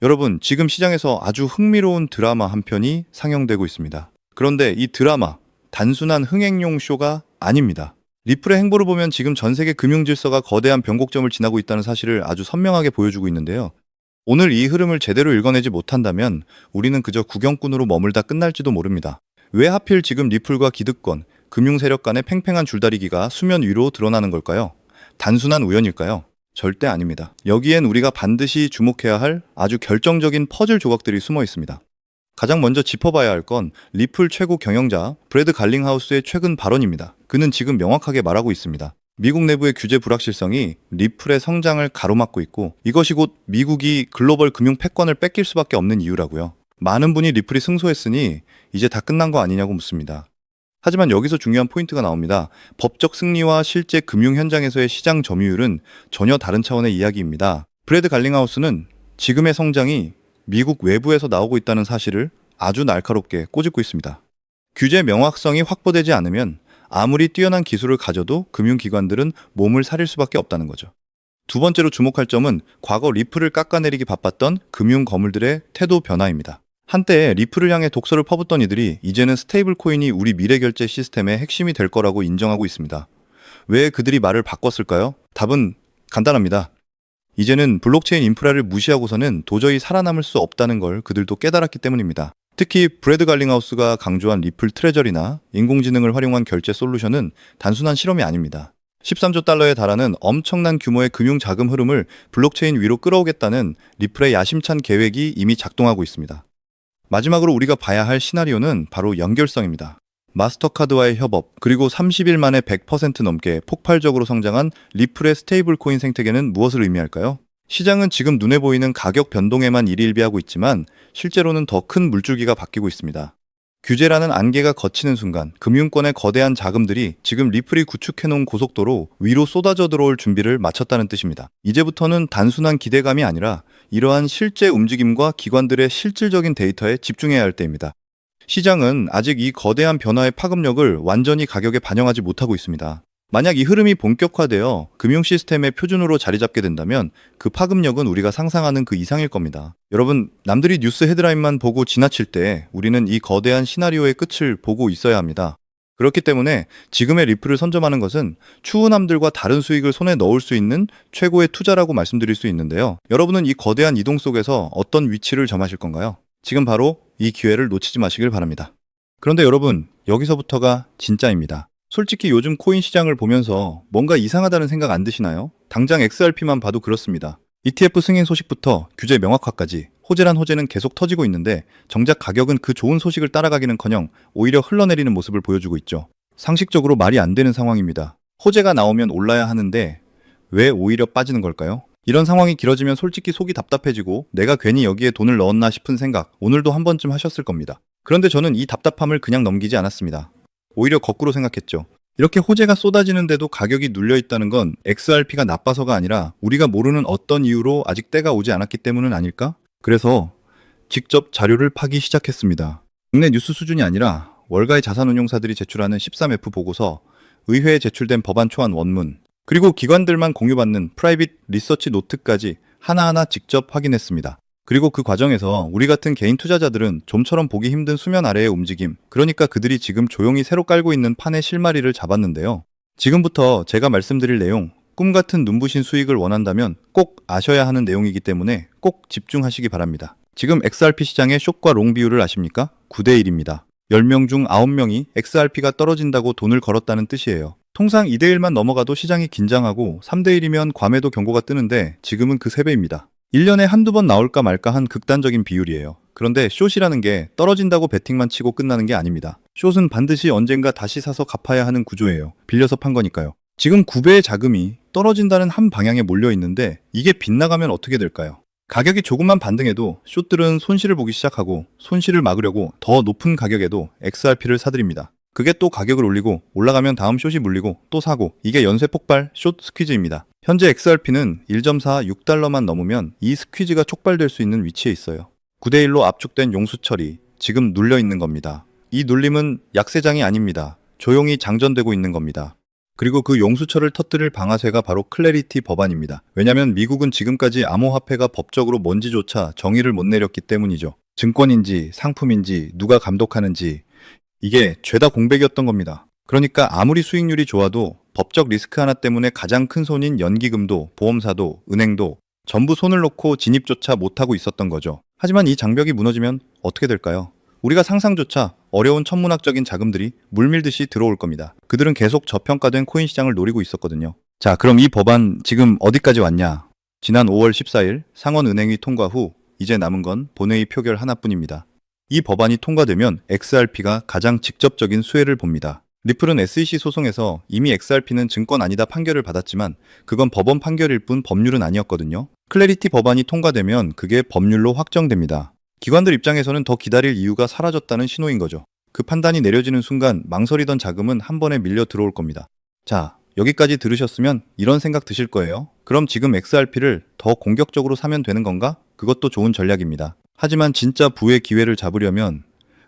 여러분, 지금 시장에서 아주 흥미로운 드라마 한 편이 상영되고 있습니다. 그런데 이 드라마, 단순한 흥행용 쇼가 아닙니다. 리플의 행보를 보면 지금 전 세계 금융 질서가 거대한 변곡점을 지나고 있다는 사실을 아주 선명하게 보여주고 있는데요. 오늘 이 흐름을 제대로 읽어내지 못한다면 우리는 그저 구경꾼으로 머물다 끝날지도 모릅니다. 왜 하필 지금 리플과 기득권, 금융 세력 간의 팽팽한 줄다리기가 수면 위로 드러나는 걸까요? 단순한 우연일까요? 절대 아닙니다. 여기엔 우리가 반드시 주목해야 할 아주 결정적인 퍼즐 조각들이 숨어 있습니다. 가장 먼저 짚어봐야 할 건 리플 최고 경영자 브래드 갈링하우스의 최근 발언입니다. 그는 지금 명확하게 말하고 있습니다. 미국 내부의 규제 불확실성이 리플의 성장을 가로막고 있고 이것이 곧 미국이 글로벌 금융 패권을 뺏길 수밖에 없는 이유라고요. 많은 분이 리플이 승소했으니 이제 다 끝난 거 아니냐고 묻습니다. 하지만 여기서 중요한 포인트가 나옵니다. 법적 승리와 실제 금융 현장에서의 시장 점유율은 전혀 다른 차원의 이야기입니다. 브래드 갈링하우스는 지금의 성장이 미국 외부에서 나오고 있다는 사실을 아주 날카롭게 꼬집고 있습니다. 규제 명확성이 확보되지 않으면 아무리 뛰어난 기술을 가져도 금융기관들은 몸을 사릴 수밖에 없다는 거죠. 두 번째로 주목할 점은 과거 리플을 깎아내리기 바빴던 금융 거물들의 태도 변화입니다. 한때 리플을 향해 독서를 퍼붓던 이들이 이제는 스테이블 코인이 우리 미래 결제 시스템의 핵심이 될 거라고 인정하고 있습니다. 왜 그들이 말을 바꿨을까요? 답은 간단합니다. 이제는 블록체인 인프라를 무시하고서는 도저히 살아남을 수 없다는 걸 그들도 깨달았기 때문입니다. 특히 브래드 갈링하우스가 강조한 리플 트레저리나 인공지능을 활용한 결제 솔루션은 단순한 실험이 아닙니다. 13조 달러에 달하는 엄청난 규모의 금융 자금 흐름을 블록체인 위로 끌어오겠다는 리플의 야심찬 계획이 이미 작동하고 있습니다. 마지막으로 우리가 봐야 할 시나리오는 바로 연결성입니다. 마스터카드와의 협업, 그리고 30일 만에 100% 넘게 폭발적으로 성장한 리플의 스테이블 코인 생태계는 무엇을 의미할까요? 시장은 지금 눈에 보이는 가격 변동에만 일희일비하고 있지만 실제로는 더 큰 물줄기가 바뀌고 있습니다. 규제라는 안개가 걷히는 순간 금융권의 거대한 자금들이 지금 리플이 구축해놓은 고속도로 위로 쏟아져 들어올 준비를 마쳤다는 뜻입니다. 이제부터는 단순한 기대감이 아니라 이러한 실제 움직임과 기관들의 실질적인 데이터에 집중해야 할 때입니다. 시장은 아직 이 거대한 변화의 파급력을 완전히 가격에 반영하지 못하고 있습니다. 만약 이 흐름이 본격화되어 금융 시스템의 표준으로 자리 잡게 된다면 그 파급력은 우리가 상상하는 그 이상일 겁니다. 여러분, 남들이 뉴스 헤드라인만 보고 지나칠 때 우리는 이 거대한 시나리오의 끝을 보고 있어야 합니다. 그렇기 때문에 지금의 리플을 선점하는 것은 추후남들과 다른 수익을 손에 넣을 수 있는 최고의 투자라고 말씀드릴 수 있는데요. 여러분은 이 거대한 이동 속에서 어떤 위치를 점하실 건가요? 지금 바로 이 기회를 놓치지 마시길 바랍니다. 그런데 여러분, 여기서부터가 진짜입니다. 솔직히 요즘 코인 시장을 보면서 뭔가 이상하다는 생각 안 드시나요? 당장 XRP만 봐도 그렇습니다. ETF 승인 소식부터 규제 명확화까지 호재란 호재는 계속 터지고 있는데 정작 가격은 그 좋은 소식을 따라가기는커녕 오히려 흘러내리는 모습을 보여주고 있죠. 상식적으로 말이 안 되는 상황입니다. 호재가 나오면 올라야 하는데 왜 오히려 빠지는 걸까요? 이런 상황이 길어지면 솔직히 속이 답답해지고 내가 괜히 여기에 돈을 넣었나 싶은 생각 오늘도 한 번쯤 하셨을 겁니다. 그런데 저는 이 답답함을 그냥 넘기지 않았습니다. 오히려 거꾸로 생각했죠. 이렇게 호재가 쏟아지는데도 가격이 눌려있다는 건 XRP가 나빠서가 아니라 우리가 모르는 어떤 이유로 아직 때가 오지 않았기 때문은 아닐까? 그래서 직접 자료를 파기 시작했습니다. 국내 뉴스 수준이 아니라 월가의 자산운용사들이 제출하는 13F 보고서, 의회에 제출된 법안 초안 원문, 그리고 기관들만 공유받는 프라이빗 리서치 노트까지 하나하나 직접 확인했습니다. 그리고 그 과정에서 우리 같은 개인 투자자들은 좀처럼 보기 힘든 수면 아래의 움직임, 그러니까 그들이 지금 조용히 새로 깔고 있는 판의 실마리를 잡았는데요. 지금부터 제가 말씀드릴 내용, 꿈같은 눈부신 수익을 원한다면 꼭 아셔야 하는 내용이기 때문에 꼭 집중하시기 바랍니다. 지금 XRP 시장의 숏과 롱 비율을 아십니까? 9대1입니다. 10명 중 9명이 XRP가 떨어진다고 돈을 걸었다는 뜻이에요. 통상 2대1만 넘어가도 시장이 긴장하고 3대1이면 과매도 경고가 뜨는데 지금은 그 3배입니다. 1년에 한두 번 나올까 말까 한 극단적인 비율이에요. 그런데 숏이라는 게 떨어진다고 베팅만 치고 끝나는 게 아닙니다. 숏은 반드시 언젠가 다시 사서 갚아야 하는 구조예요. 빌려서 판 거니까요. 지금 9배의 자금이 떨어진다는 한 방향에 몰려 있는데 이게 빗나가면 어떻게 될까요? 가격이 조금만 반등해도 숏들은 손실을 보기 시작하고 손실을 막으려고 더 높은 가격에도 XRP를 사들입니다. 그게 또 가격을 올리고 올라가면 다음 숏이 물리고 또 사고, 이게 연쇄 폭발 숏 스퀴즈입니다. 현재 XRP는 1.46달러만 넘으면 이 스퀴즈가 촉발될 수 있는 위치에 있어요. 9대1로 압축된 용수철이 지금 눌려 있는 겁니다. 이 눌림은 약세장이 아닙니다. 조용히 장전되고 있는 겁니다. 그리고 그 용수철을 터뜨릴 방아쇠가 바로 클래리티 법안입니다. 왜냐하면 미국은 지금까지 암호화폐가 법적으로 뭔지조차 정의를 못 내렸기 때문이죠. 증권인지 상품인지 누가 감독하는지 이게 죄다 공백이었던 겁니다. 그러니까 아무리 수익률이 좋아도 법적 리스크 하나 때문에 가장 큰 손인 연기금도 보험사도 은행도 전부 손을 놓고 진입조차 못하고 있었던 거죠. 하지만 이 장벽이 무너지면 어떻게 될까요? 우리가 상상조차 어려운 천문학적인 자금들이 물밀듯이 들어올 겁니다. 그들은 계속 저평가된 코인 시장을 노리고 있었거든요. 자, 그럼 이 법안 지금 어디까지 왔냐? 지난 5월 14일 상원은행위 통과 후 이제 남은 건 본회의 표결 하나뿐입니다. 이 법안이 통과되면 XRP가 가장 직접적인 수혜를 봅니다. 리플은 SEC 소송에서 이미 XRP는 증권 아니다 판결을 받았지만 그건 법원 판결일 뿐 법률은 아니었거든요. 클래리티 법안이 통과되면 그게 법률로 확정됩니다. 기관들 입장에서는 더 기다릴 이유가 사라졌다는 신호인 거죠. 그 판단이 내려지는 순간 망설이던 자금은 한 번에 밀려 들어올 겁니다. 자, 여기까지 들으셨으면 이런 생각 드실 거예요. 그럼 지금 XRP를 더 공격적으로 사면 되는 건가? 그것도 좋은 전략입니다. 하지만 진짜 부의 기회를 잡으려면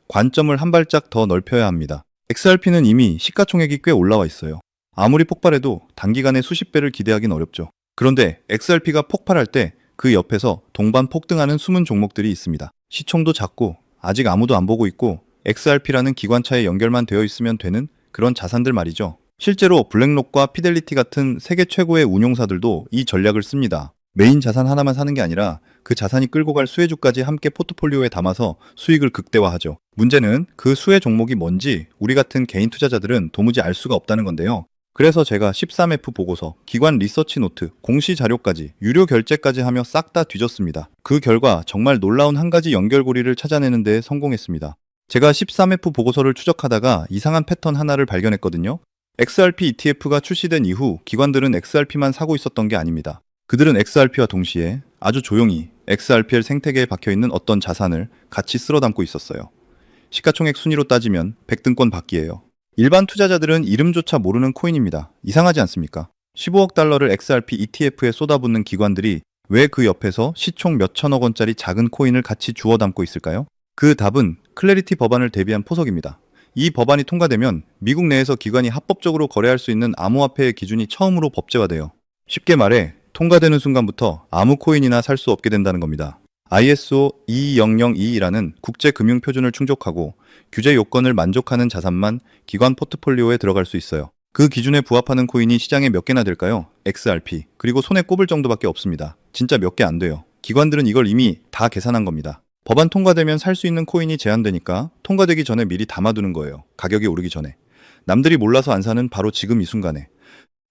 관점을 한 발짝 더 넓혀야 합니다. XRP는 이미 시가총액이 꽤 올라와 있어요. 아무리 폭발해도 단기간에 수십 배를 기대하긴 어렵죠. 그런데 XRP가 폭발할 때 그 옆에서 동반 폭등하는 숨은 종목들이 있습니다. 시총도 작고 아직 아무도 안 보고 있고 XRP라는 기관차에 연결만 되어 있으면 되는 그런 자산들 말이죠. 실제로 블랙록과 피델리티 같은 세계 최고의 운용사들도 이 전략을 씁니다. 메인 자산 하나만 사는 게 아니라 그 자산이 끌고 갈 수혜주까지 함께 포트폴리오에 담아서 수익을 극대화하죠. 문제는 그 수혜 종목이 뭔지 우리 같은 개인 투자자들은 도무지 알 수가 없다는 건데요. 그래서 제가 13F 보고서, 기관 리서치 노트, 공시 자료까지, 유료 결제까지 하며 싹 다 뒤졌습니다. 그 결과 정말 놀라운 한 가지 연결고리를 찾아내는 데 성공했습니다. 제가 13F 보고서를 추적하다가 이상한 패턴 하나를 발견했거든요. XRP ETF가 출시된 이후 기관들은 XRP만 사고 있었던 게 아닙니다. 그들은 XRP와 동시에 아주 조용히 XRPL 생태계에 박혀있는 어떤 자산을 같이 쓸어 담고 있었어요. 시가총액 순위로 따지면 100등권 밖이에요. 일반 투자자들은 이름조차 모르는 코인입니다. 이상하지 않습니까? 15억 달러를 XRP ETF에 쏟아붓는 기관들이 왜 그 옆에서 시총 몇천억 원짜리 작은 코인을 같이 주워 담고 있을까요? 그 답은 클래리티 법안을 대비한 포석입니다. 이 법안이 통과되면 미국 내에서 기관이 합법적으로 거래할 수 있는 암호화폐의 기준이 처음으로 법제화돼요. 쉽게 말해 통과되는 순간부터 아무 코인이나 살 수 없게 된다는 겁니다. ISO 22022라는 국제금융표준을 충족하고 규제 요건을 만족하는 자산만 기관 포트폴리오에 들어갈 수 있어요. 그 기준에 부합하는 코인이 시장에 몇 개나 될까요? XRP. 그리고 손에 꼽을 정도밖에 없습니다. 진짜 몇 개 안 돼요. 기관들은 이걸 이미 다 계산한 겁니다. 법안 통과되면 살 수 있는 코인이 제한되니까 통과되기 전에 미리 담아두는 거예요. 가격이 오르기 전에. 남들이 몰라서 안 사는 바로 지금 이 순간에.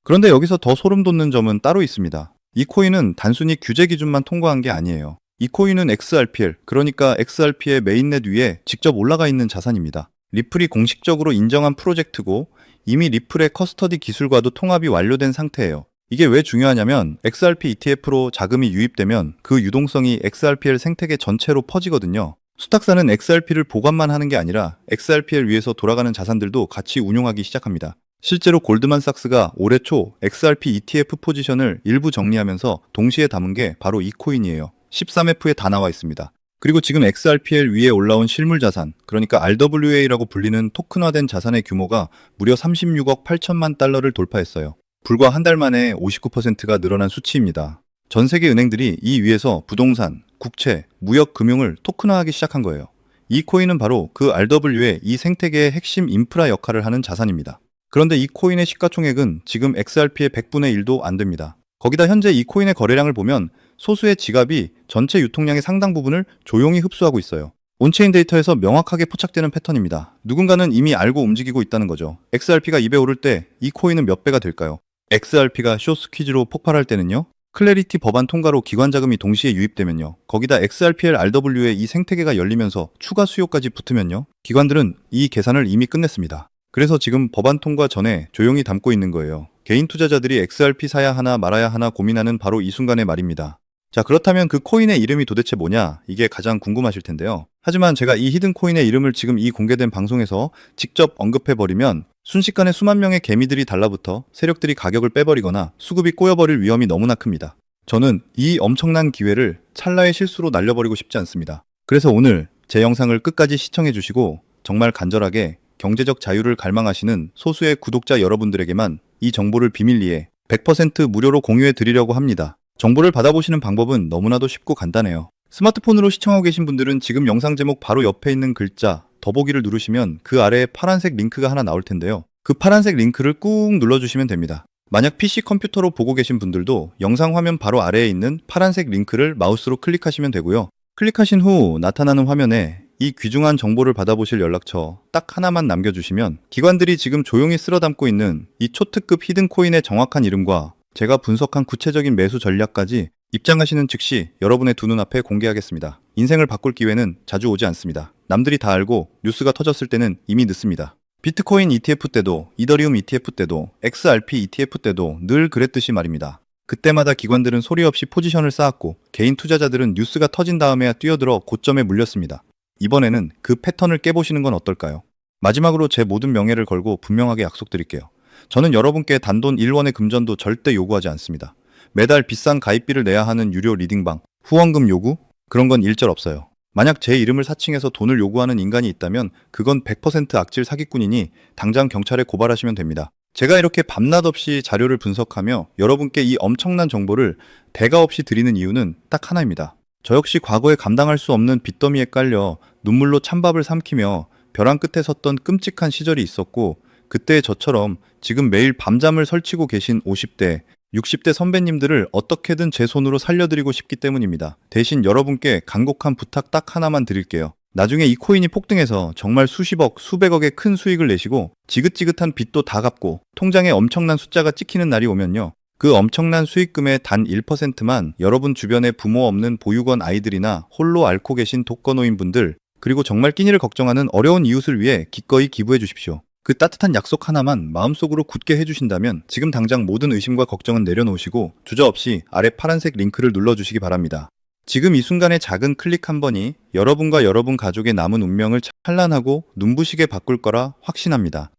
그런데 여기서 더 소름 돋는 점은 따로 있습니다. 이 코인은 단순히 규제 기준만 통과한 게 아니에요. 이 코인은 XRPL, 그러니까 XRP의 메인넷 위에 직접 올라가 있는 자산입니다. 리플이 공식적으로 인정한 프로젝트고 이미 리플의 커스터디 기술과도 통합이 완료된 상태예요. 이게 왜 중요하냐면 XRP ETF로 자금이 유입되면 그 유동성이 XRPL 생태계 전체로 퍼지거든요. 수탁사는 XRP를 보관만 하는 게 아니라 XRPL 위에서 돌아가는 자산들도 같이 운용하기 시작합니다. 실제로 골드만삭스가 올해 초 XRP ETF 포지션을 일부 정리하면서 동시에 담은 게 바로 이 코인이에요. 13F에 다 나와 있습니다. 그리고 지금 XRPL 위에 올라온 실물 자산, 그러니까 RWA라고 불리는 토큰화된 자산의 규모가 무려 36억 8천만 달러를 돌파했어요. 불과 한 달 만에 59%가 늘어난 수치입니다. 전 세계 은행들이 이 위에서 부동산, 국채, 무역, 금융을 토큰화하기 시작한 거예요. 이 코인은 바로 그 RWA 이 생태계의 핵심 인프라 역할을 하는 자산입니다. 그런데 이 코인의 시가총액은 지금 XRP의 100분의 1도 안 됩니다. 거기다 현재 이 코인의 거래량을 보면 소수의 지갑이 전체 유통량의 상당 부분을 조용히 흡수하고 있어요. 온체인 데이터에서 명확하게 포착되는 패턴입니다. 누군가는 이미 알고 움직이고 있다는 거죠. XRP가 2배 오를 때 이 코인은 몇 배가 될까요? XRP가 쇼스퀴즈로 폭발할 때는요? 클래리티 법안 통과로 기관 자금이 동시에 유입되면요? 거기다 XRPL RW의 이 생태계가 열리면서 추가 수요까지 붙으면요? 기관들은 이 계산을 이미 끝냈습니다. 그래서 지금 법안 통과 전에 조용히 담고 있는 거예요. 개인 투자자들이 XRP 사야 하나 말아야 하나 고민하는 바로 이 순간의 말입니다. 자, 그렇다면 그 코인의 이름이 도대체 뭐냐? 이게 가장 궁금하실 텐데요. 하지만 제가 이 히든 코인의 이름을 지금 이 공개된 방송에서 직접 언급해버리면 순식간에 수만 명의 개미들이 달라붙어 세력들이 가격을 빼버리거나 수급이 꼬여버릴 위험이 너무나 큽니다. 저는 이 엄청난 기회를 찰나의 실수로 날려버리고 싶지 않습니다. 그래서 오늘 제 영상을 끝까지 시청해주시고 정말 간절하게 경제적 자유를 갈망하시는 소수의 구독자 여러분들에게만 이 정보를 비밀리에 100% 무료로 공유해 드리려고 합니다. 정보를 받아보시는 방법은 너무나도 쉽고 간단해요. 스마트폰으로 시청하고 계신 분들은 지금 영상 제목 바로 옆에 있는 글자 더보기를 누르시면 그 아래에 파란색 링크가 하나 나올 텐데요. 그 파란색 링크를 꾹 눌러주시면 됩니다. 만약 PC 컴퓨터로 보고 계신 분들도 영상 화면 바로 아래에 있는 파란색 링크를 마우스로 클릭하시면 되고요. 클릭하신 후 나타나는 화면에 이 귀중한 정보를 받아보실 연락처 딱 하나만 남겨주시면 기관들이 지금 조용히 쓸어 담고 있는 이 초특급 히든코인의 정확한 이름과 제가 분석한 구체적인 매수 전략까지 입장하시는 즉시 여러분의 두 눈앞에 공개하겠습니다. 인생을 바꿀 기회는 자주 오지 않습니다. 남들이 다 알고 뉴스가 터졌을 때는 이미 늦습니다. 비트코인 ETF 때도, 이더리움 ETF 때도, XRP ETF 때도 늘 그랬듯이 말입니다. 그때마다 기관들은 소리 없이 포지션을 쌓았고 개인 투자자들은 뉴스가 터진 다음에야 뛰어들어 고점에 물렸습니다. 이번에는 그 패턴을 깨보시는 건 어떨까요? 마지막으로 제 모든 명예를 걸고 분명하게 약속드릴게요. 저는 여러분께 단돈 1원의 금전도 절대 요구하지 않습니다. 매달 비싼 가입비를 내야 하는 유료 리딩방, 후원금 요구? 그런 건 일절 없어요. 만약 제 이름을 사칭해서 돈을 요구하는 인간이 있다면 그건 100% 악질 사기꾼이니 당장 경찰에 고발하시면 됩니다. 제가 이렇게 밤낮 없이 자료를 분석하며 여러분께 이 엄청난 정보를 대가 없이 드리는 이유는 딱 하나입니다. 저 역시 과거에 감당할 수 없는 빚더미에 깔려 눈물로 찬밥을 삼키며 벼랑 끝에 섰던 끔찍한 시절이 있었고 그때의 저처럼 지금 매일 밤잠을 설치고 계신 50대, 60대 선배님들을 어떻게든 제 손으로 살려드리고 싶기 때문입니다. 대신 여러분께 간곡한 부탁 딱 하나만 드릴게요. 나중에 이 코인이 폭등해서 정말 수십억, 수백억의 큰 수익을 내시고 지긋지긋한 빚도 다 갚고 통장에 엄청난 숫자가 찍히는 날이 오면요. 그 엄청난 수익금의 단 1%만 여러분 주변에 부모 없는 보육원 아이들이나 홀로 앓고 계신 독거노인분들 그리고 정말 끼니를 걱정하는 어려운 이웃을 위해 기꺼이 기부해 주십시오. 그 따뜻한 약속 하나만 마음속으로 굳게 해주신다면 지금 당장 모든 의심과 걱정은 내려놓으시고 주저없이 아래 파란색 링크를 눌러주시기 바랍니다. 지금 이 순간의 작은 클릭 한 번이 여러분과 여러분 가족의 남은 운명을 찬란하고 눈부시게 바꿀 거라 확신합니다.